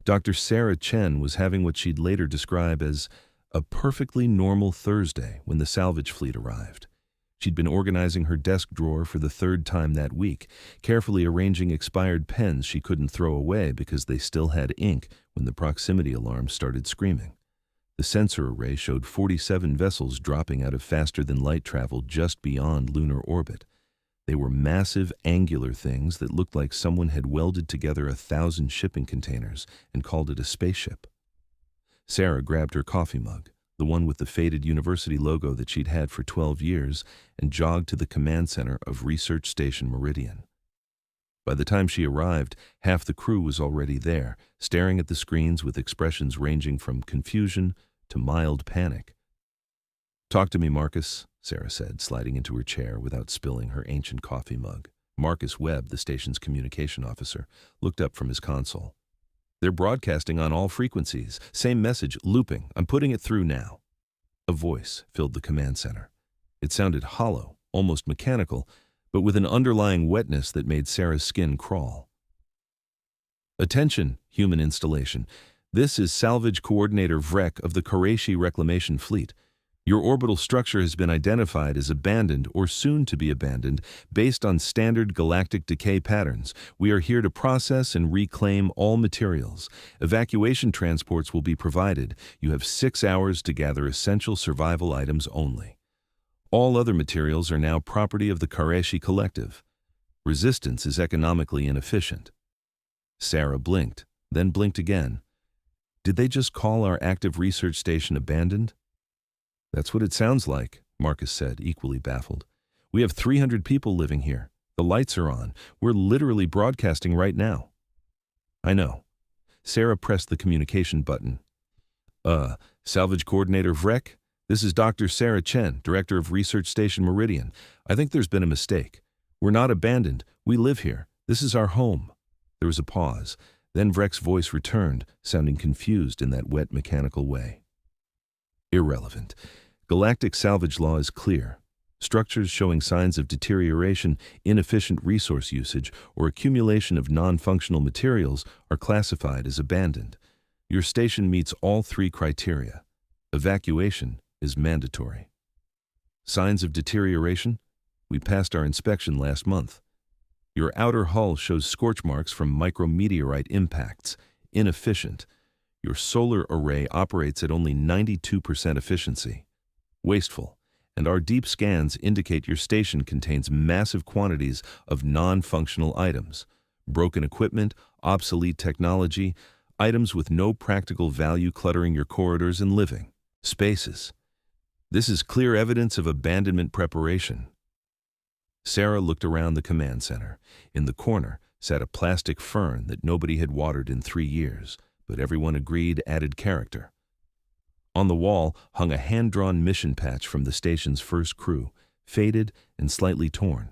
Dr. Sarah Chen was having what she'd later describe as a perfectly normal Thursday when the salvage fleet arrived. She'd been organizing her desk drawer for the third time that week, carefully arranging expired pens she couldn't throw away because they still had ink when the proximity alarm started screaming. The sensor array showed 47 vessels dropping out of faster-than-light travel just beyond lunar orbit. They were massive, angular things that looked like someone had welded together 1,000 shipping containers and called it a spaceship. Sarah grabbed her coffee mug, the one with the faded university logo that she'd had for 12 years, and jogged to the command center of Research Station Meridian. By the time she arrived, half the crew was already there, staring at the screens with expressions ranging from confusion to mild panic. "Talk to me, Marcus," Sarah said, sliding into her chair without spilling her ancient coffee mug. Marcus Webb, the station's communication officer, looked up from his console. "They're broadcasting on all frequencies. Same message, looping. I'm putting it through now." A voice filled the command center. It sounded hollow, almost mechanical, but with an underlying wetness that made Sarah's skin crawl. "Attention, human installation. This is Salvage Coordinator Vrek of the Qurayshi Reclamation Fleet. Your orbital structure has been identified as abandoned or soon to be abandoned based on standard galactic decay patterns. We are here to process and reclaim all materials. Evacuation transports will be provided. You have 6 hours to gather essential survival items only. All other materials are now property of the Qurayshi Collective. Resistance is economically inefficient." Sarah blinked, then blinked again. Did they just call our active research station abandoned? "That's what it sounds like," Marcus said, equally baffled. "We have 300 people living here. The lights are on. We're literally broadcasting right now." "I know." Sarah pressed the communication button. Salvage Coordinator Vrek? This is Dr. Sarah Chen, Director of Research Station Meridian. I think there's been a mistake. We're not abandoned. We live here. This is our home." There was a pause. Then Vrek's voice returned, sounding confused in that wet, mechanical way. "Irrelevant. Galactic salvage law is clear. Structures showing signs of deterioration, inefficient resource usage, or accumulation of non-functional materials are classified as abandoned. Your station meets all 3 criteria. Evacuation is mandatory." "Signs of deterioration? We passed our inspection last month. Your outer hull shows scorch marks from micrometeorite impacts. Inefficient. Your solar array operates at only 92% efficiency. Wasteful. And our deep scans indicate your station contains massive quantities of non-functional items. Broken equipment, obsolete technology, items with no practical value cluttering your corridors and living spaces. This is clear evidence of abandonment preparation." Sarah looked around the command center. In the corner sat a plastic fern that nobody had watered in 3 years, but everyone agreed added character. On the wall hung a hand-drawn mission patch from the station's first crew, faded and slightly torn.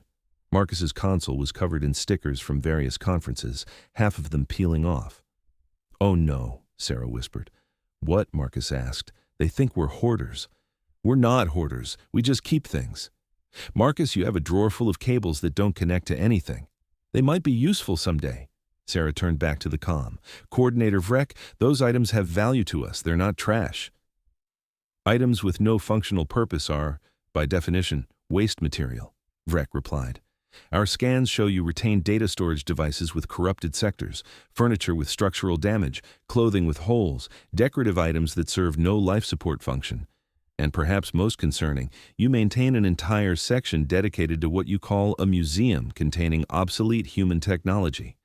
Marcus's console was covered in stickers from various conferences, half of them peeling off. "Oh no," Sarah whispered. "What?" Marcus asked. "They think we're hoarders." "We're not hoarders. We just keep things." "Marcus, you have a drawer full of cables that don't connect to anything. They might be useful someday." Sarah turned back to the comm. "Coordinator Vrek, those items have value to us. They're not trash." "Items with no functional purpose are, by definition, waste material," Vrek replied. "Our scans show you retain data storage devices with corrupted sectors, furniture with structural damage, clothing with holes, decorative items that serve no life support function. And perhaps most concerning, you maintain an entire section dedicated to what you call a museum containing obsolete human technology.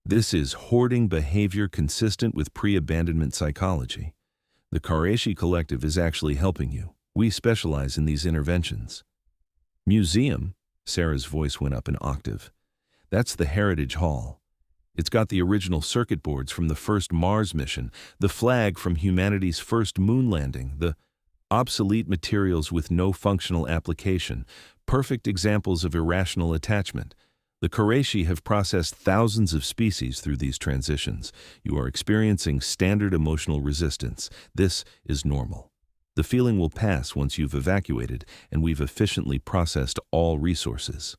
This is hoarding behavior consistent with pre-abandonment psychology. The Qurayshi Collective is actually helping you. We specialize in these interventions." "Museum?" Sarah's voice went up an octave. "That's the Heritage Hall. It's got the original circuit boards from the first Mars mission, the flag from humanity's first moon landing, the obsolete materials with no functional application, perfect examples of irrational attachment. The Qurayshi have processed thousands of species through these transitions. You are experiencing standard emotional resistance. This is normal. The feeling will pass once you've evacuated, and we've efficiently processed all resources."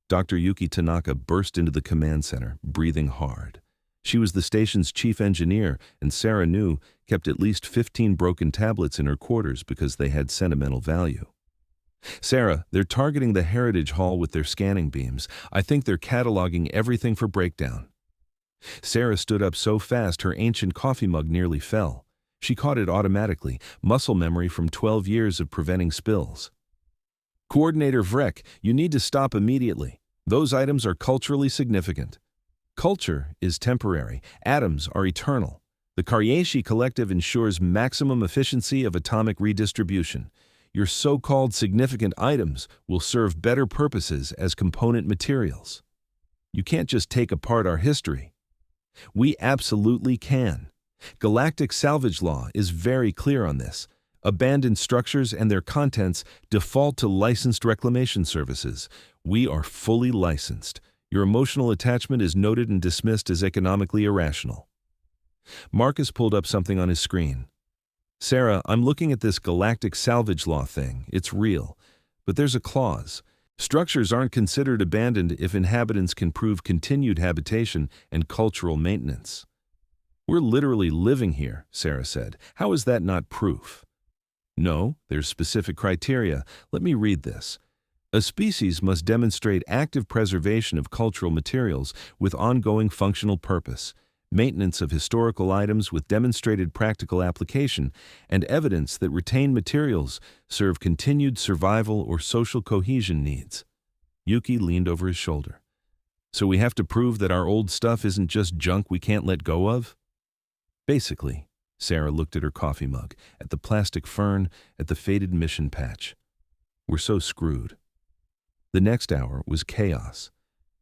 Dr. Yuki Tanaka burst into the command center, breathing hard. She was the station's chief engineer, and Sarah knew kept at least 15 broken tablets in her quarters because they had sentimental value. Sarah, they're targeting the Heritage Hall with their scanning beams. I think they're cataloging everything for breakdown. Sarah stood up so fast her ancient coffee mug nearly fell. She caught it automatically, muscle memory from 12 years of preventing spills. Coordinator Vrek, you need to stop immediately. Those items are culturally significant. Culture is temporary. Atoms are eternal. The Karyeshi Collective ensures maximum efficiency of atomic redistribution. Your so-called significant items will serve better purposes as component materials. You can't just take apart our history. We absolutely can. Galactic salvage law is very clear on this. Abandoned structures and their contents default to licensed reclamation services. We are fully licensed. Your emotional attachment is noted and dismissed as economically irrational. Marcus pulled up something on his screen. Sarah, I'm looking at this galactic salvage law thing. It's real. But there's a clause. Structures aren't considered abandoned if inhabitants can prove continued habitation and cultural maintenance. We're literally living here, Sarah said. How is that not proof? No, there's specific criteria. Let me read this. A species must demonstrate active preservation of cultural materials with ongoing functional purpose, maintenance of historical items with demonstrated practical application, and evidence that retained materials serve continued survival or social cohesion needs. Yuki leaned over his shoulder. So we have to prove that our old stuff isn't just junk we can't let go of? Basically. Sarah looked at her coffee mug, at the plastic fern, at the faded mission patch. We're so screwed. The next hour was chaos.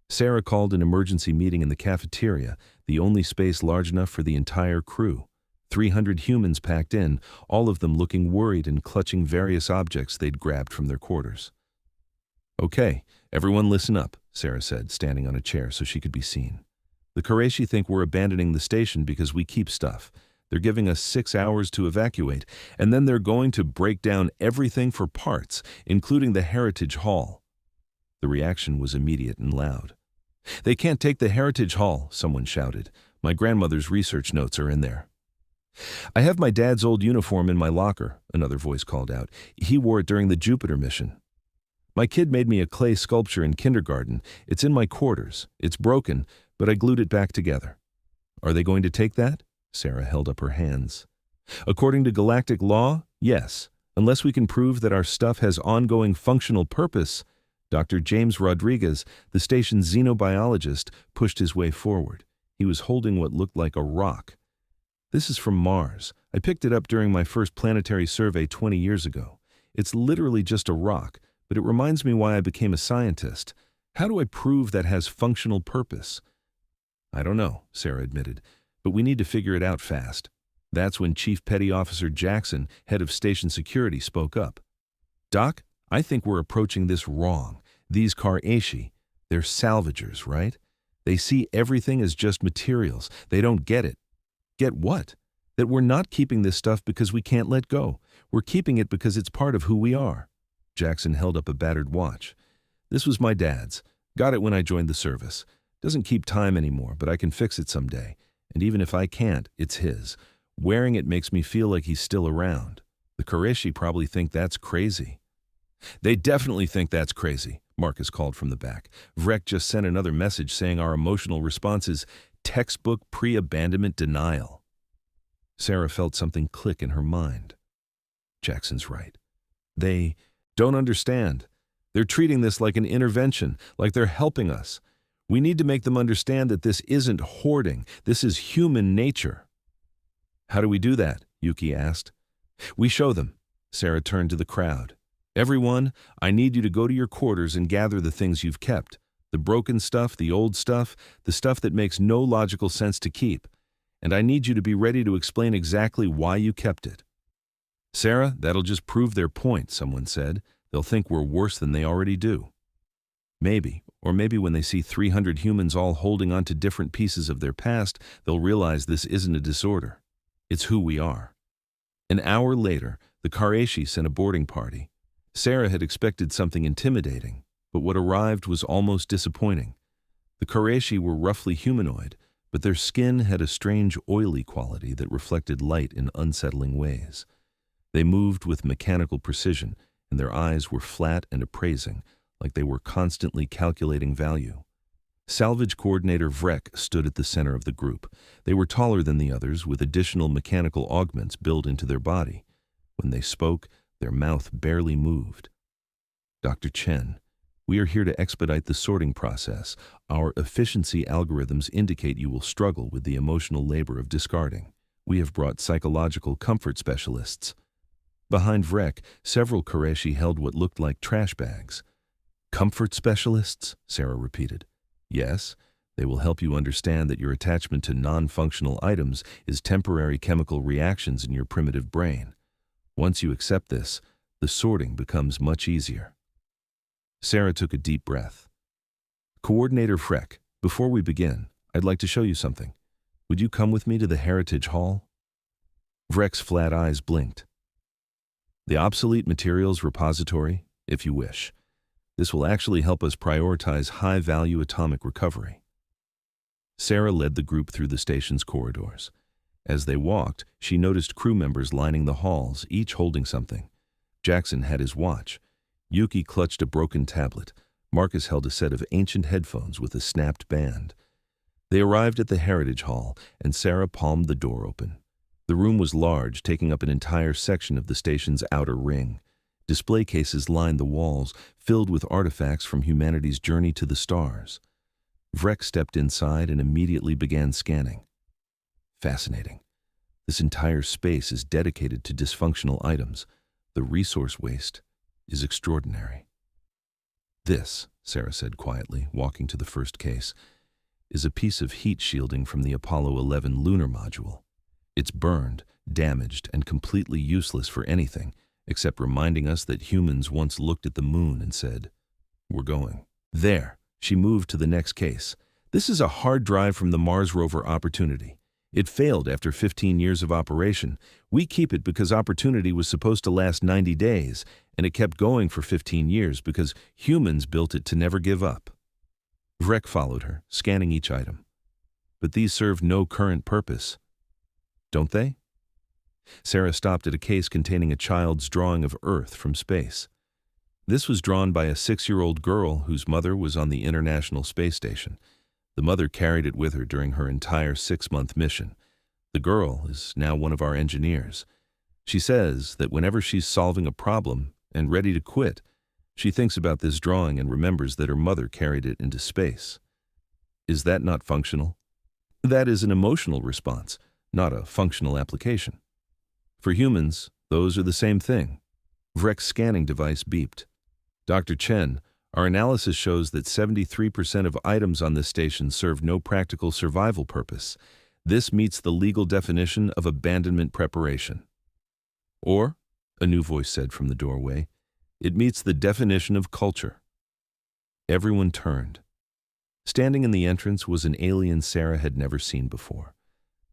Sarah called an emergency meeting in the cafeteria, the only space large enough for the entire crew. 300 humans packed in, all of them looking worried and clutching various objects they'd grabbed from their quarters. Okay, everyone listen up, Sarah said, standing on a chair so she could be seen. The Koreishi think we're abandoning the station because we keep stuff. They're giving us 6 hours to evacuate, and then they're going to break down everything for parts, including the Heritage Hall. The reaction was immediate and loud. They can't take the Heritage Hall, someone shouted. My grandmother's research notes are in there. I have my dad's old uniform in my locker, another voice called out. He wore it during the Jupiter mission. My kid made me a clay sculpture in kindergarten. It's in my quarters. It's broken, but I glued it back together. Are they going to take that? Sarah held up her hands. According to galactic law, yes, unless we can prove that our stuff has ongoing functional purpose. Dr. James Rodriguez, the station's xenobiologist, pushed his way forward. He was holding what looked like a rock. This is from Mars. I picked it up during my first planetary survey 20 years ago. It's literally just a rock, but it reminds me why I became a scientist. How do I prove that has functional purpose? I don't know, Sarah admitted, but we need to figure it out fast. That's when Chief Petty Officer Jackson, head of station security, spoke up. Doc, I think we're approaching this wrong. These Karyeshi, they're salvagers, right? They see everything as just materials. They don't get it. Get what? That we're not keeping this stuff because we can't let go. We're keeping it because it's part of who we are. Jackson held up a battered watch. This was my dad's. Got it when I joined the service. Doesn't keep time anymore, but I can fix it someday. And even if I can't, it's his. Wearing it makes me feel like he's still around. The Koreishi probably think that's crazy. They definitely think that's crazy, Marcus called from the back. Vrek just sent another message saying our emotional response is textbook pre-abandonment denial. Sarah felt something click in her mind. Jackson's right. They don't understand. They're treating this like an intervention, like they're helping us. We need to make them understand that this isn't hoarding. This is human nature. How do we do that? Yuki asked. We show them. Sarah turned to the crowd. Everyone, I need you to go to your quarters and gather the things you've kept. The broken stuff, the old stuff, the stuff that makes no logical sense to keep. And I need you to be ready to explain exactly why you kept it. Sarah, that'll just prove their point, someone said. They'll think we're worse than they already do. Maybe, or maybe when they see 300 humans all holding on to different pieces of their past, they'll realize this isn't a disorder. It's who we are. An hour later, the Karyeshi sent a boarding party. Sarah had expected something intimidating, but what arrived was almost disappointing. The Koreishi were roughly humanoid, but their skin had a strange oily quality that reflected light in unsettling ways. They moved with mechanical precision, and their eyes were flat and appraising, like they were constantly calculating value. Salvage coordinator Vrek stood at the center of the group. They were taller than the others, with additional mechanical augments built into their body. When they spoke, their mouth barely moved. Dr. Chen, we are here to expedite the sorting process. Our efficiency algorithms indicate you will struggle with the emotional labor of discarding. We have brought psychological comfort specialists. Behind Vrek, several Qureshi held what looked like trash bags. Comfort specialists? Sarah repeated. Yes, they will help you understand that your attachment to non-functional items is temporary chemical reactions in your primitive brain. Once you accept this, the sorting becomes much easier. Sarah took a deep breath. Coordinator Vrek, before we begin, I'd like to show you something. Would you come with me to the Heritage Hall? Vrek's flat eyes blinked. The obsolete materials repository, if you wish. This will actually help us prioritize high-value atomic recovery. Sarah led the group through the station's corridors. As they walked, she noticed crew members lining the halls, each holding something. Jackson had his watch. Yuki clutched a broken tablet. Marcus held a set of ancient headphones with a snapped band. They arrived at the Heritage Hall, and Sarah palmed the door open. The room was large, taking up an entire section of the station's outer ring. Display cases lined the walls, filled with artifacts from humanity's journey to the stars. Vrek stepped inside and immediately began scanning. Fascinating. This entire space is dedicated to dysfunctional items. The resource waste is extraordinary. This, Sarah said quietly, walking to the first case, is a piece of heat shielding from the Apollo 11 lunar module. It's burned, damaged, and completely useless for anything, except reminding us that humans once looked at the moon and said, "We're going." There, she moved to the next case. This is a hard drive from the Mars rover Opportunity. It failed after 15 years of operation. We keep it because Opportunity was supposed to last 90 days, and it kept going for 15 years because humans built it to never give up. Vrek followed her, scanning each item. But these serve no current purpose. Don't they? Sarah stopped at a case containing a child's drawing of Earth from space. This was drawn by a 6-year-old girl whose mother was on the International Space Station. The mother carried it with her during her entire 6-month mission. The girl is now one of our engineers. She says that whenever she's solving a problem and ready to quit, she thinks about this drawing and remembers that her mother carried it into space. Is that not functional? That is an emotional response, not a functional application. For humans, those are the same thing. Vrek's scanning device beeped. Dr. Chen, our analysis shows that 73% of items on this station serve no practical survival purpose. This meets the legal definition of abandonment preparation. Or, a new voice said from the doorway, it meets the definition of culture. Everyone turned. Standing in the entrance was an alien Sarah had never seen before.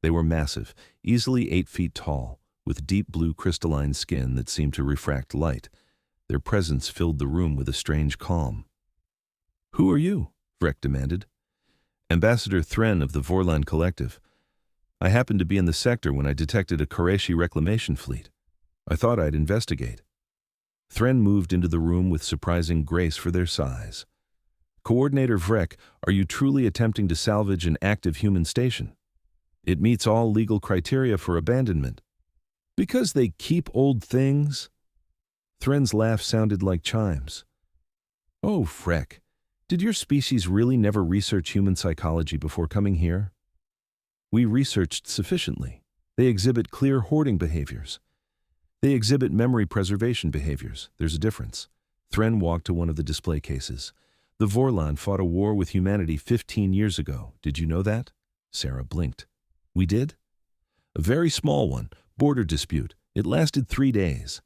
They were massive, easily 8 feet tall, with deep blue crystalline skin that seemed to refract light. Their presence filled the room with a strange calm. Who are you? Vrek demanded. Ambassador Thren of the Vorlan Collective. I happened to be in the sector when I detected a Qureshi reclamation fleet. I thought I'd investigate. Thren moved into the room with surprising grace for their size. Coordinator Vrek, are you truly attempting to salvage an active human station? It meets all legal criteria for abandonment. Because they keep old things? Thren's laugh sounded like chimes. Oh, Vrek, did your species really never research human psychology before coming here? We researched sufficiently. They exhibit clear hoarding behaviors. They exhibit memory preservation behaviors. There's a difference. Thren walked to one of the display cases. The Vorlan fought a war with humanity 15 years ago. Did you know that? Sarah blinked. We did? A very small one. Border dispute. It lasted 3 days.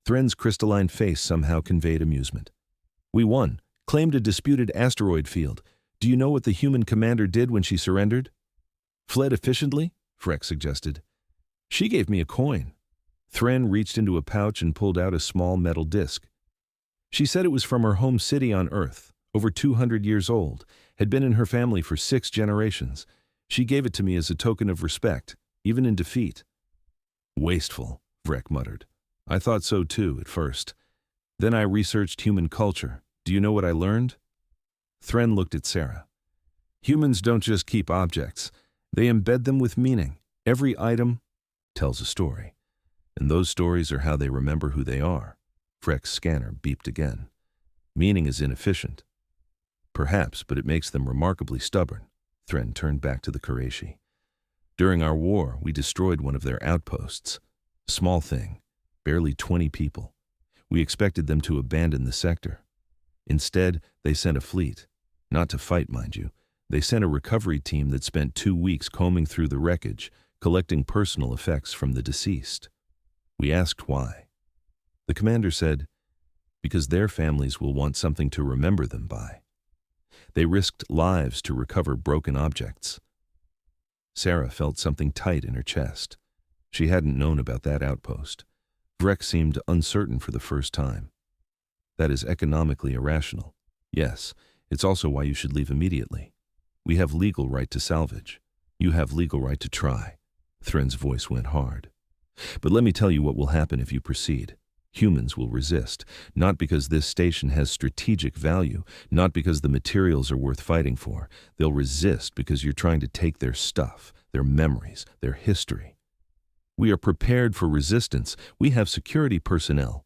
Thren's crystalline face somehow conveyed amusement. We won. Claimed a disputed asteroid field. Do you know what the human commander did when she surrendered? Fled efficiently? Vrek suggested. She gave me a coin. Thren reached into a pouch and pulled out a small metal disc. She said it was from her home city on Earth, over 200 years old, had been in her family for 6 generations. She gave it to me as a token of respect, even in defeat. Wasteful, Vrek muttered. I thought so too, at first. Then I researched human culture. Do you know what I learned? Thren looked at Sarah. Humans don't just keep objects. They embed them with meaning. Every item tells a story. And those stories are how they remember who they are. Vrek's scanner beeped again. Meaning is inefficient. Perhaps, but it makes them remarkably stubborn. Thren turned back to the Qurayshi. During our war, we destroyed one of their outposts. Small thing, barely 20 people. We expected them to abandon the sector. Instead, they sent a fleet. Not to fight, mind you. They sent a recovery team that spent 2 weeks combing through the wreckage, collecting personal effects from the deceased. We asked why. The commander said, because their families will want something to remember them by. They risked lives to recover broken objects. Sarah felt something tight in her chest. She hadn't known about that outpost. Vrek seemed uncertain for the first time. That is economically irrational. Yes, it's also why you should leave immediately. We have legal right to salvage. You have legal right to try. Thren's voice went hard. But let me tell you what will happen if you proceed. Humans will resist, not because this station has strategic value, not because the materials are worth fighting for. They'll resist because you're trying to take their stuff, their memories, their history. We are prepared for resistance. We have security personnel.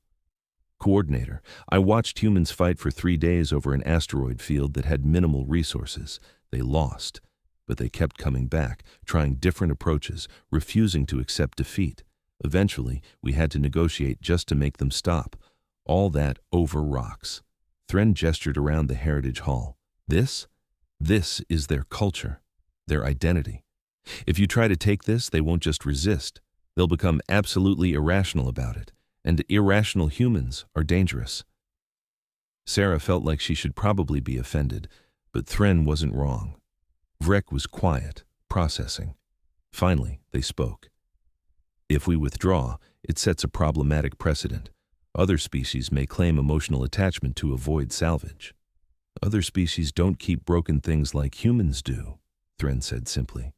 Coordinator, I watched humans fight for 3 days over an asteroid field that had minimal resources. They lost, but they kept coming back, trying different approaches, refusing to accept defeat. Eventually, we had to negotiate just to make them stop. All that over rocks. Thren gestured around the Heritage Hall. This is their culture, their identity. If you try to take this, they won't just resist. They'll become absolutely irrational about it. And irrational humans are dangerous. Sarah felt like she should probably be offended, but Thren wasn't wrong. Vrek was quiet, processing. Finally, they spoke. If we withdraw, it sets a problematic precedent. Other species may claim emotional attachment to avoid salvage. Other species don't keep broken things like humans do, Thren said simply.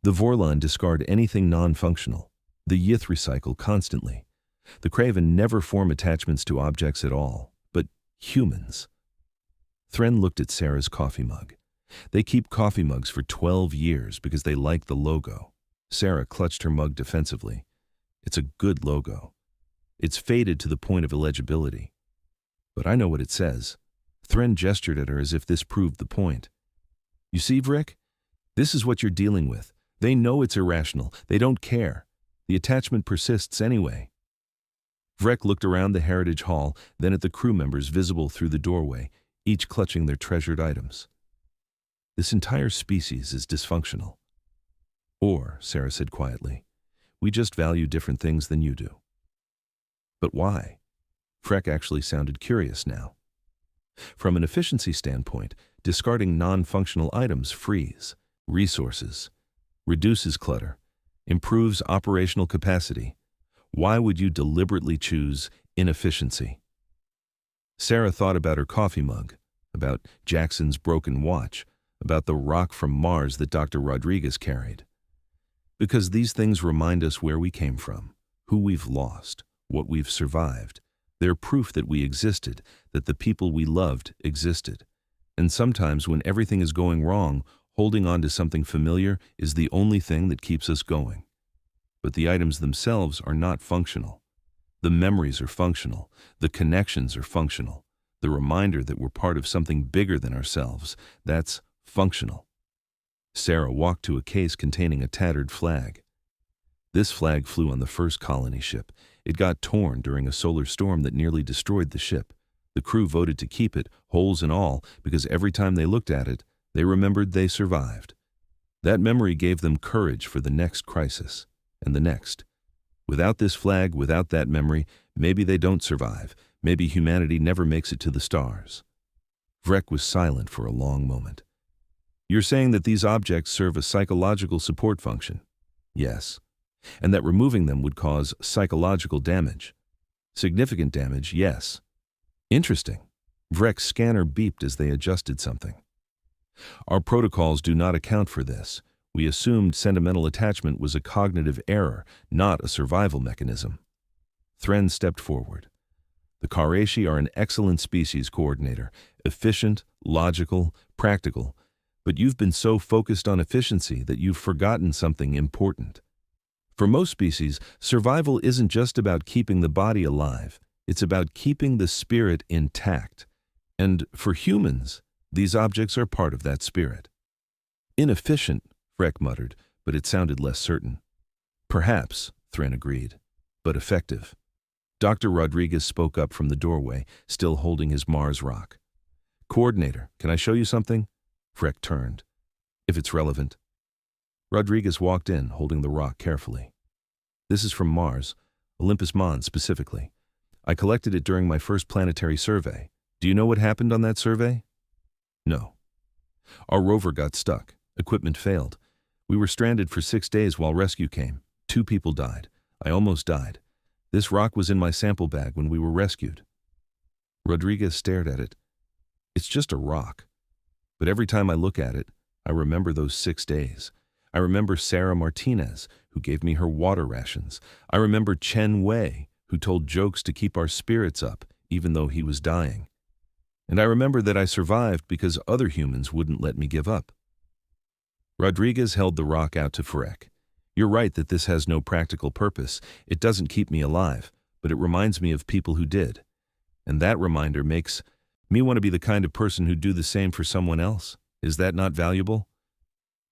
The Vorlon discard anything non-functional. The Yith recycle constantly. The Craven never form attachments to objects at all, but humans. Thren looked at Sarah's coffee mug. They keep coffee mugs for 12 years because they like the logo. Sarah clutched her mug defensively. It's a good logo. It's faded to the point of illegibility. But I know what it says. Thren gestured at her as if this proved the point. You see, Vrek? This is what you're dealing with. They know it's irrational. They don't care. The attachment persists anyway. Vrek looked around the Heritage Hall, then at the crew members visible through the doorway, each clutching their treasured items. This entire species is dysfunctional. Or, Sarah said quietly, we just value different things than you do. But why? Vrek actually sounded curious now. From an efficiency standpoint, discarding non-functional items frees resources, reduces clutter, improves operational capacity. Why would you deliberately choose inefficiency? Sarah thought about her coffee mug, about Jackson's broken watch, about the rock from Mars that Dr. Rodriguez carried. Because these things remind us where we came from, who we've lost, what we've survived. They're proof that we existed, that the people we loved existed. And sometimes when everything is going wrong, holding on to something familiar is the only thing that keeps us going. But the items themselves are not functional. The memories are functional. The connections are functional. The reminder that we're part of something bigger than ourselves, that's functional. Sarah walked to a case containing a tattered flag. This flag flew on the first colony ship. It got torn during a solar storm that nearly destroyed the ship. The crew voted to keep it, holes and all, because every time they looked at it, they remembered they survived. That memory gave them courage for the next crisis, and the next. Without this flag, without that memory, maybe they don't survive. Maybe humanity never makes it to the stars. Vrek was silent for a long moment. You're saying that these objects serve a psychological support function? Yes. And that removing them would cause psychological damage. Significant damage, yes. Interesting. Vrek's scanner beeped as they adjusted something. Our protocols do not account for this. We assumed sentimental attachment was a cognitive error, not a survival mechanism. Thren stepped forward. The Karashi are an excellent species coordinator, efficient, logical, practical, but you've been so focused on efficiency that you've forgotten something important. For most species, survival isn't just about keeping the body alive, it's about keeping the spirit intact. And for humans, these objects are part of that spirit. Inefficient, Freck muttered, but it sounded less certain. Perhaps, Thren agreed, but effective. Dr. Rodriguez spoke up from the doorway, still holding his Mars rock. Coordinator, can I show you something? Freck turned. If it's relevant. Rodriguez walked in, holding the rock carefully. This is from Mars, Olympus Mons specifically. I collected it during my first planetary survey. Do you know what happened on that survey? No. Our rover got stuck. Equipment failed. We were stranded for 6 days while rescue came. 2 people died. I almost died. This rock was in my sample bag when we were rescued. Rodriguez stared at it. It's just a rock. But every time I look at it, I remember those 6 days. I remember Sarah Martinez, who gave me her water rations. I remember Chen, who told jokes to keep our spirits up, even though he was dying. And I remember that I survived because other humans wouldn't let me give up. Rodriguez held the rock out to Freck. You're right that this has no practical purpose. It doesn't keep me alive, but it reminds me of people who did. And that reminder makes me want to be the kind of person who'd do the same for someone else. Is that not valuable?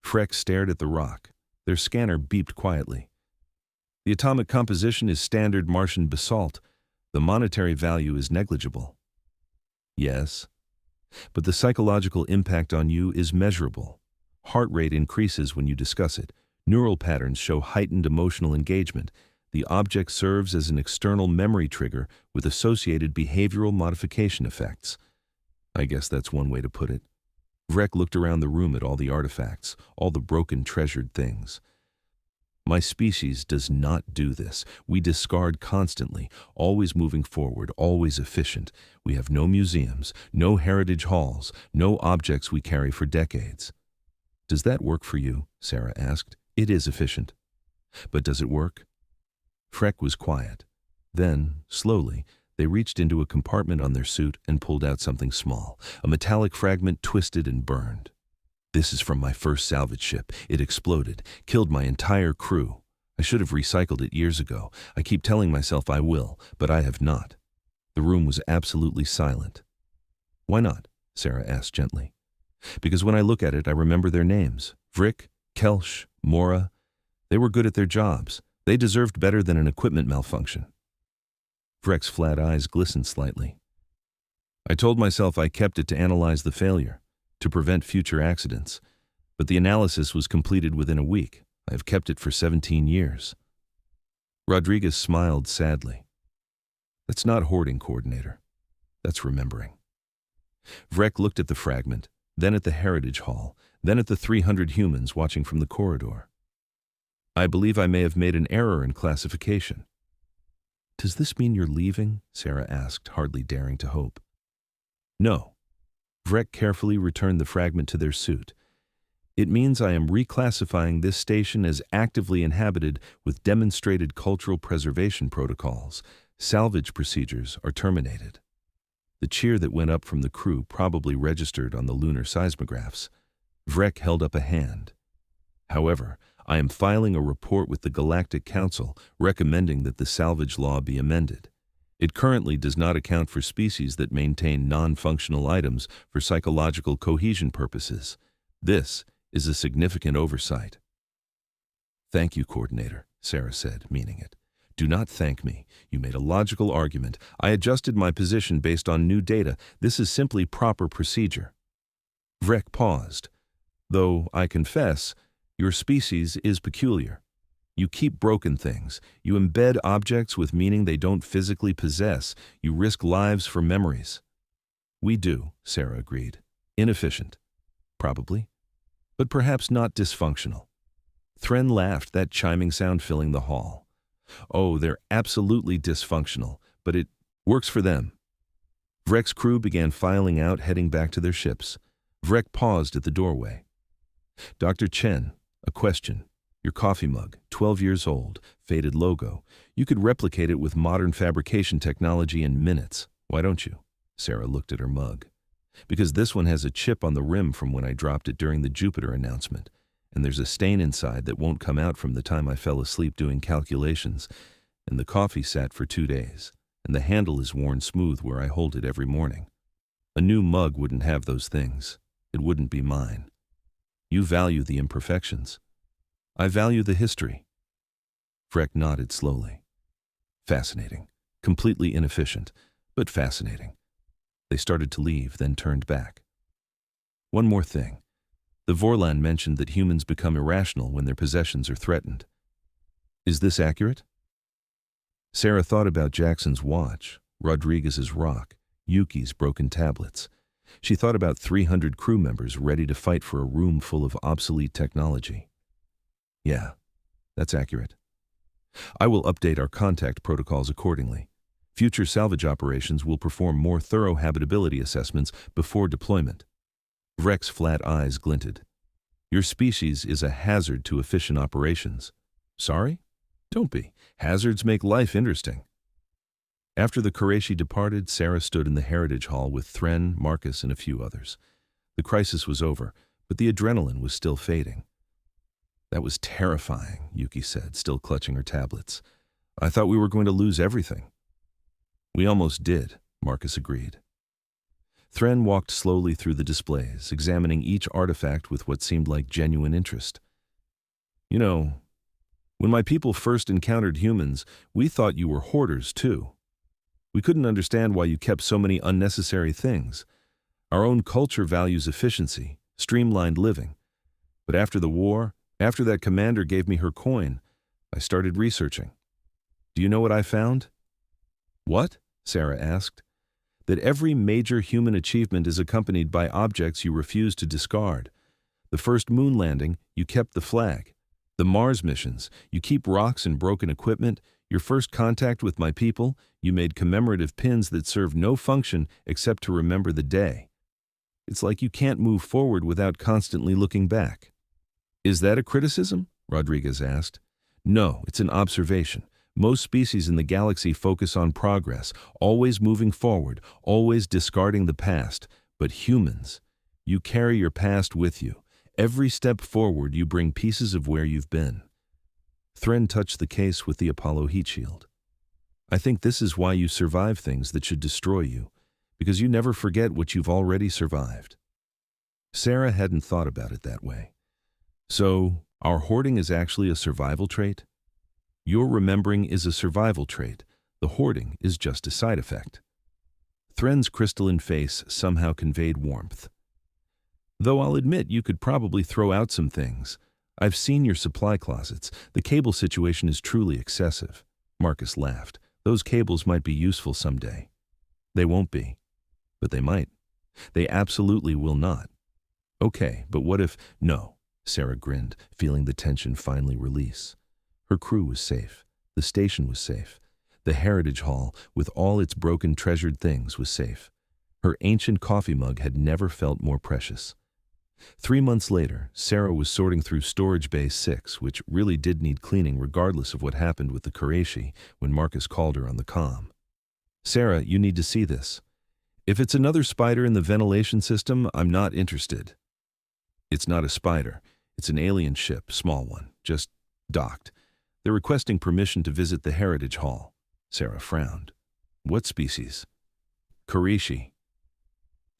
Freck stared at the rock. Their scanner beeped quietly. The atomic composition is standard Martian basalt. The monetary value is negligible. Yes, but the psychological impact on you is measurable. Heart rate increases when you discuss it. Neural patterns show heightened emotional engagement. The object serves as an external memory trigger with associated behavioral modification effects. I guess that's one way to put it. Vrek looked around the room at all the artifacts, all the broken, treasured things. My species does not do this. We discard constantly, always moving forward, always efficient. We have no museums, no heritage halls, no objects we carry for decades. Does that work for you? Sarah asked. It is efficient. But does it work? Freck was quiet. Then, slowly, they reached into a compartment on their suit and pulled out something small. A metallic fragment twisted and burned. This is from my first salvage ship. It exploded, killed my entire crew. I should have recycled it years ago. I keep telling myself I will, but I have not. The room was absolutely silent. Why not? Sarah asked gently. Because when I look at it, I remember their names. Vrick, Kelsch, Mora. They were good at their jobs. They deserved better than an equipment malfunction. Vreck's flat eyes glistened slightly. I told myself I kept it to analyze the failure, to prevent future accidents. But the analysis was completed within a week. I have kept it for 17 years. Rodriguez smiled sadly. That's not hoarding, coordinator. That's remembering. Vreck looked at the fragment, then at the heritage hall, then at the 300 humans watching from the corridor. I believe I may have made an error in classification. Does this mean you're leaving? Sarah asked, hardly daring to hope. No. Vreck carefully returned the fragment to their suit. It means I am reclassifying this station as actively inhabited with demonstrated cultural preservation protocols. Salvage procedures are terminated. The cheer that went up from the crew probably registered on the lunar seismographs. Vreck held up a hand. However, I am filing a report with the Galactic Council recommending that the salvage law be amended. It currently does not account for species that maintain non-functional items for psychological cohesion purposes. This is a significant oversight. Thank you, Coordinator, Sarah said, meaning it. Do not thank me. You made a logical argument. I adjusted my position based on new data. This is simply proper procedure. Vreck paused. Though, I confess, your species is peculiar. You keep broken things. You embed objects with meaning they don't physically possess. You risk lives for memories. We do, Sarah agreed. Inefficient. Probably. But perhaps not dysfunctional. Thren laughed, that chiming sound filling the hall. Oh, they're absolutely dysfunctional, but it works for them. Vreck's crew began filing out, heading back to their ships. Vreck paused at the doorway. Dr. Chen, A question. Your coffee mug, 12 years old, faded logo. You could replicate it with modern fabrication technology in minutes. Why don't you? Sarah looked at her mug. Because this one has a chip on the rim from when I dropped it during the Jupiter announcement, and there's a stain inside that won't come out from the time I fell asleep doing calculations, and the coffee sat for 2 days, and the handle is worn smooth where I hold it every morning. A new mug wouldn't have those things. It wouldn't be mine. You value the imperfections. I value the history. Freck nodded slowly. Fascinating. Completely inefficient, but fascinating. They started to leave, then turned back. One more thing. The Vorlan mentioned that humans become irrational when their possessions are threatened. Is this accurate? Sarah thought about Jackson's watch, Rodriguez's rock, Yuki's broken tablets. She thought about 300 crew members ready to fight for a room full of obsolete technology. Yeah, that's accurate. I will update our contact protocols accordingly. Future salvage operations will perform more thorough habitability assessments before deployment. Vreck's flat eyes glinted. Your species is a hazard to efficient operations. Sorry? Don't be. Hazards make life interesting. After the Qureshi departed, Sarah stood in the Heritage Hall with Thren, Marcus, and a few others. The crisis was over, but the adrenaline was still fading. That was terrifying, Yuki said, still clutching her tablets. I thought we were going to lose everything. We almost did, Marcus agreed. Thren walked slowly through the displays, examining each artifact with what seemed like genuine interest. You know, when my people first encountered humans, we thought you were hoarders too. We couldn't understand why you kept so many unnecessary things. Our own culture values efficiency, streamlined living. But after the war, after that commander gave me her coin, I started researching. Do you know what I found? What? Sarah asked. That every major human achievement is accompanied by objects you refuse to discard. The first moon landing, you kept the flag. The Mars missions, you keep rocks and broken equipment. Your first contact with my people, you made commemorative pins that serve no function except to remember the day. It's like you can't move forward without constantly looking back. Is that a criticism? Rodriguez asked. No, it's an observation. Most species in the galaxy focus on progress, always moving forward, always discarding the past. But humans, you carry your past with you. Every step forward, you bring pieces of where you've been. Thren touched the case with the Apollo heat shield. I think this is why you survive things that should destroy you, because you never forget what you've already survived. Sarah hadn't thought about it that way. So, our hoarding is actually a survival trait? Your remembering is a survival trait. The hoarding is just a side effect. Thren's crystalline face somehow conveyed warmth. Though I'll admit you could probably throw out some things. I've seen your supply closets. The cable situation is truly excessive. Marcus laughed. Those cables might be useful someday. They won't be. But they might. They absolutely will not. Okay, but what if... No, Sarah grinned, feeling the tension finally release. Her crew was safe. The station was safe. The Heritage Hall, with all its broken treasured things, was safe. Her ancient coffee mug had never felt more precious. 3 months later, Sarah was sorting through Storage Bay 6, which really did need cleaning regardless of what happened with the Qureshi, when Marcus called her on the comm. Sarah, you need to see this. If it's another spider in the ventilation system, I'm not interested. It's not a spider. It's an alien ship, small one, just docked. They're requesting permission to visit the Heritage Hall. Sarah frowned. What species? Qureshi.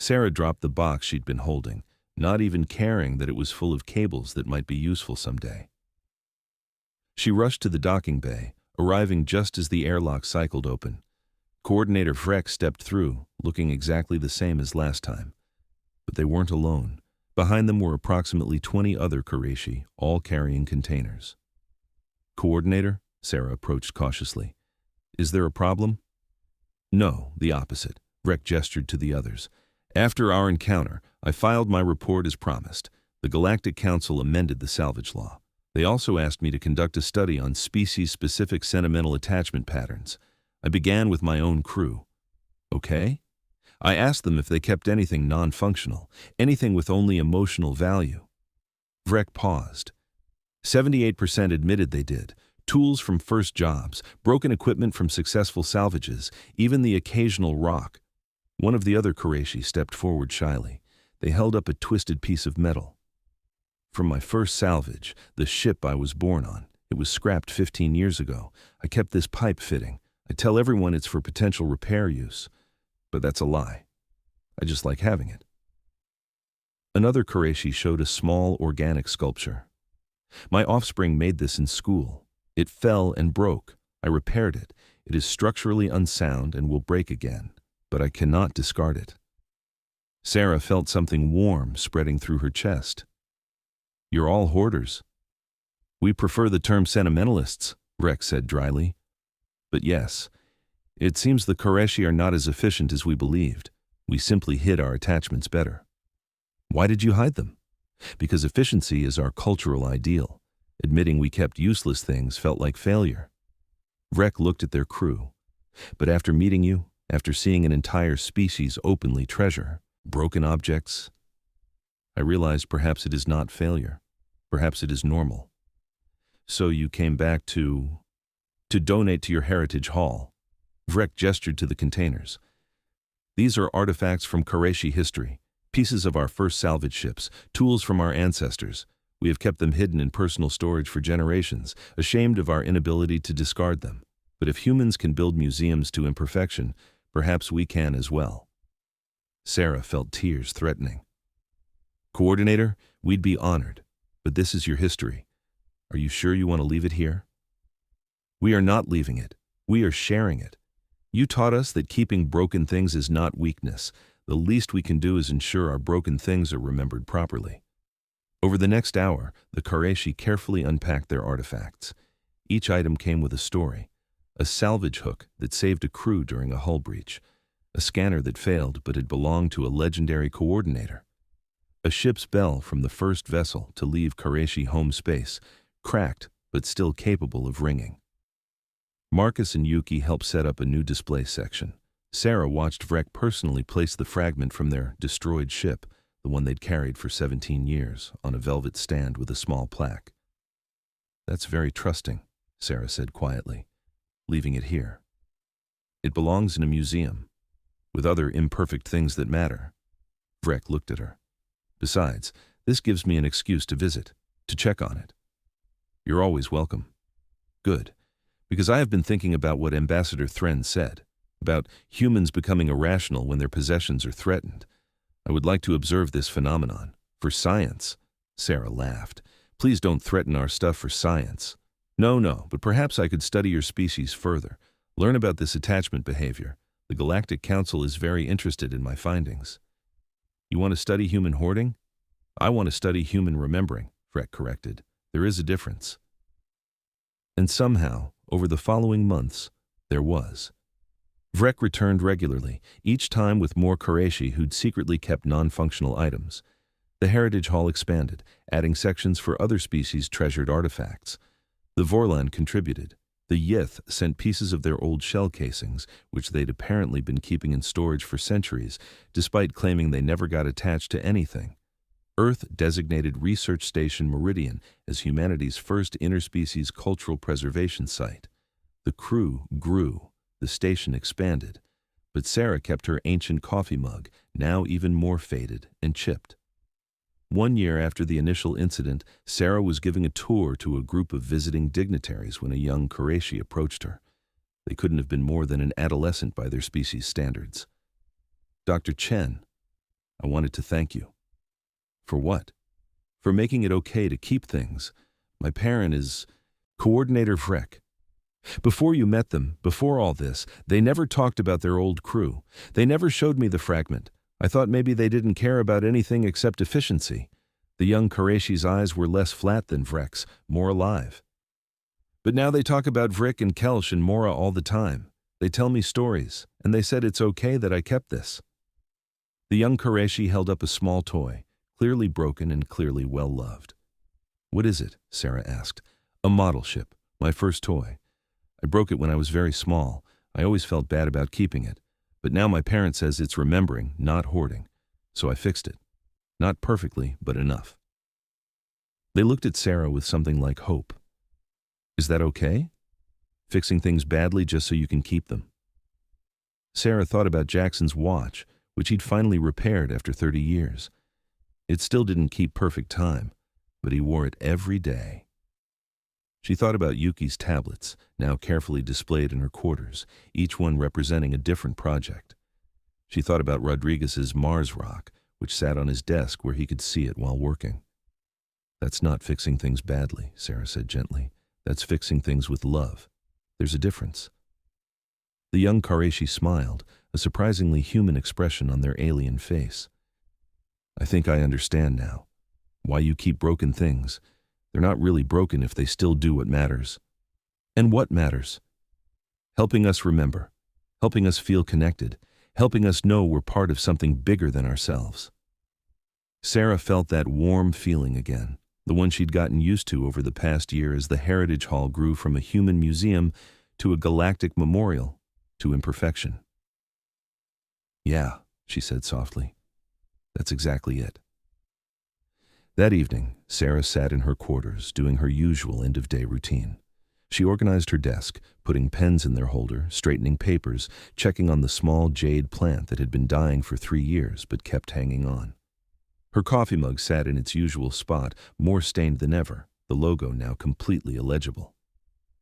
Sarah dropped the box she'd been holding, not even caring that it was full of cables that might be useful someday. She rushed to the docking bay, arriving just as the airlock cycled open. Coordinator Vreck stepped through, looking exactly the same as last time. But they weren't alone. Behind them were approximately 20 other Qureshi, all carrying containers. Coordinator? Sarah approached cautiously. Is there a problem? No, the opposite. Vreck gestured to the others. After our encounter, I filed my report as promised. The Galactic Council amended the salvage law. They also asked me to conduct a study on species-specific sentimental attachment patterns. I began with my own crew. Okay? I asked them if they kept anything non-functional, anything with only emotional value. Vreck paused. 78% admitted they did. Tools from first jobs, broken equipment from successful salvages, even the occasional rock. One of the other Qurayshi stepped forward shyly. They held up a twisted piece of metal. From my first salvage, the ship I was born on. It was scrapped 15 years ago. I kept this pipe fitting. I tell everyone it's for potential repair use. But that's a lie. I just like having it. Another Qurayshi showed a small organic sculpture. My offspring made this in school. It fell and broke. I repaired it. It is structurally unsound and will break again, but I cannot discard it. Sarah felt something warm spreading through her chest. You're all hoarders. We prefer the term sentimentalists, Rex said dryly. But yes, it seems the Qurayshi are not as efficient as we believed. We simply hid our attachments better. Why did you hide them? Because efficiency is our cultural ideal. Admitting we kept useless things felt like failure. Vrek looked at their crew. But after meeting you, after seeing an entire species openly treasure broken objects, I realized perhaps it is not failure. Perhaps it is normal. So you came back to donate to your heritage hall. Vrek gestured to the containers. These are artifacts from Qurayshi history, pieces of our first salvage ships, tools from our ancestors. We have kept them hidden in personal storage for generations, ashamed of our inability to discard them. But if humans can build museums to imperfection, perhaps we can as well. Sarah felt tears threatening. Coordinator, we'd be honored, but this is your history. Are you sure you want to leave it here? We are not leaving it. We are sharing it. You taught us that keeping broken things is not weakness. The least we can do is ensure our broken things are remembered properly. Over the next hour, the Qurayshi carefully unpacked their artifacts. Each item came with a story. A salvage hook that saved a crew during a hull breach. A scanner that failed but had belonged to a legendary coordinator. A ship's bell from the first vessel to leave Qurayshi home space, cracked but still capable of ringing. Marcus and Yuki helped set up a new display section. Sarah watched Vrek personally place the fragment from their destroyed ship, the one they'd carried for 17 years, on a velvet stand with a small plaque. That's very trusting, Sarah said quietly, leaving it here. It belongs in a museum, with other imperfect things that matter. Vrek looked at her. Besides, this gives me an excuse to visit, to check on it. You're always welcome. Good, because I have been thinking about what Ambassador Thren said, about humans becoming irrational when their possessions are threatened. I would like to observe this phenomenon. For science. Sarah laughed. Please don't threaten our stuff for science. No, but perhaps I could study your species further. Learn about this attachment behavior. The Galactic Council is very interested in my findings. You want to study human hoarding? I want to study human remembering, Vrek corrected. There is a difference. And somehow, over the following months, there was. Vrek returned regularly, each time with more Qurayshi who'd secretly kept non-functional items. The Heritage Hall expanded, adding sections for other species' treasured artifacts. The Vorlan contributed. The Yith sent pieces of their old shell casings, which they'd apparently been keeping in storage for centuries, despite claiming they never got attached to anything. Earth designated Research Station Meridian as humanity's first interspecies cultural preservation site. The crew grew. The station expanded, but Sarah kept her ancient coffee mug, now even more faded and chipped. 1 year after the initial incident, Sarah was giving a tour to a group of visiting dignitaries when a young Qurayshi approached her. They couldn't have been more than an adolescent by their species' standards. Dr. Chen, I wanted to thank you. For what? For making it okay to keep things. My parent is Coordinator Vrek. Before you met them, before all this, they never talked about their old crew. They never showed me the fragment. I thought maybe they didn't care about anything except efficiency. The young Qurayshi's eyes were less flat than Vrek's, more alive. But now they talk about Vrek and Kelsh and Mora all the time. They tell me stories, and they said it's okay that I kept this. The young Qurayshi held up a small toy, clearly broken and clearly well-loved. What is it? Sarah asked. A model ship, my first toy. I broke it when I was very small. I always felt bad about keeping it. But now my parent says it's remembering, not hoarding. So I fixed it. Not perfectly, but enough. They looked at Sarah with something like hope. Is that okay? Fixing things badly just so you can keep them? Sarah thought about Jackson's watch, which he'd finally repaired after 30 years. It still didn't keep perfect time, but he wore it every day. She thought about Yuki's tablets, now carefully displayed in her quarters, each one representing a different project. She thought about Rodriguez's Mars rock, which sat on his desk where he could see it while working. That's not fixing things badly, Sarah said gently. That's fixing things with love. There's a difference. The young Qureshi smiled, a surprisingly human expression on their alien face. I think I understand now. Why you keep broken things. They're not really broken if they still do what matters. And what matters? Helping us remember, helping us feel connected, helping us know we're part of something bigger than ourselves. Sarah felt that warm feeling again, the one she'd gotten used to over the past year as the Heritage Hall grew from a human museum to a galactic memorial to imperfection. Yeah, she said softly. That's exactly it. That evening, Sarah sat in her quarters, doing her usual end-of-day routine. She organized her desk, putting pens in their holder, straightening papers, checking on the small jade plant that had been dying for 3 years but kept hanging on. Her coffee mug sat in its usual spot, more stained than ever, the logo now completely illegible.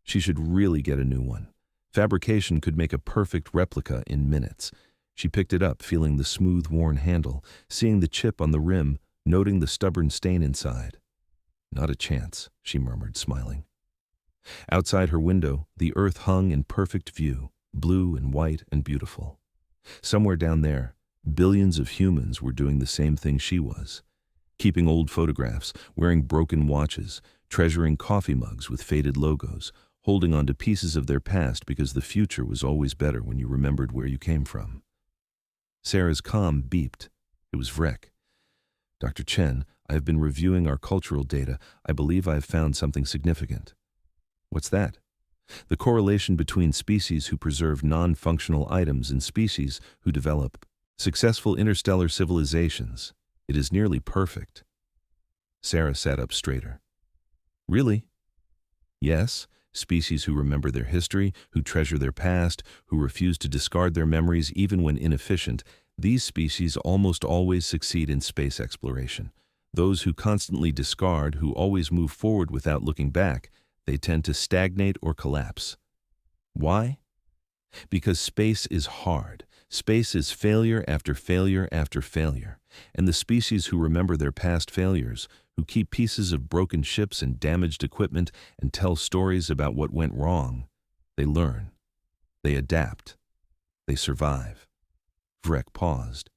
She should really get a new one. Fabrication could make a perfect replica in minutes. She picked it up, feeling the smooth, worn handle, seeing the chip on the rim, noting the stubborn stain inside. Not a chance, she murmured, smiling. Outside her window, the earth hung in perfect view, blue and white and beautiful. Somewhere down there, billions of humans were doing the same thing she was. Keeping old photographs, wearing broken watches, treasuring coffee mugs with faded logos, holding on to pieces of their past because the future was always better when you remembered where you came from. Sarah's comm beeped. It was Vrek. Dr. Chen, I have been reviewing our cultural data. I believe I have found something significant. What's that? The correlation between species who preserve non-functional items and species who develop successful interstellar civilizations. It is nearly perfect. Sarah sat up straighter. Really? Yes, species who remember their history, who treasure their past, who refuse to discard their memories even when inefficient. These species almost always succeed in space exploration. Those who constantly discard, who always move forward without looking back, they tend to stagnate or collapse. Why? Because space is hard. Space is failure after failure after failure. And the species who remember their past failures, who keep pieces of broken ships and damaged equipment and tell stories about what went wrong, they learn. They adapt. They survive. Vrek paused.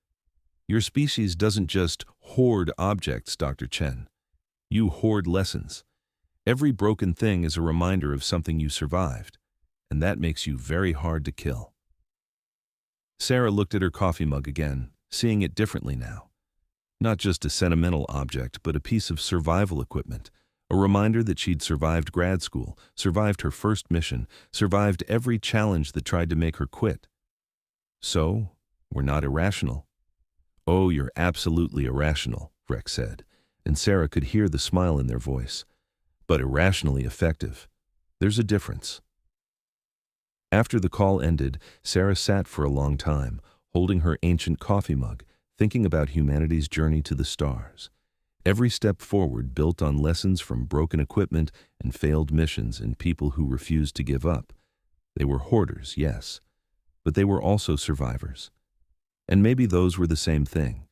Your species doesn't just hoard objects, Dr. Chen. You hoard lessons. Every broken thing is a reminder of something you survived, and that makes you very hard to kill. Sarah looked at her coffee mug again, seeing it differently now. Not just a sentimental object, but a piece of survival equipment, a reminder that she'd survived grad school, survived her first mission, survived every challenge that tried to make her quit. So, we're not irrational. Oh, you're absolutely irrational, Vrek said, and Sarah could hear the smile in their voice. But irrationally effective. There's a difference. After the call ended, Sarah sat for a long time, holding her ancient coffee mug, thinking about humanity's journey to the stars. Every step forward built on lessons from broken equipment and failed missions and people who refused to give up. They were hoarders, yes, but they were also survivors. And maybe those were the same thing.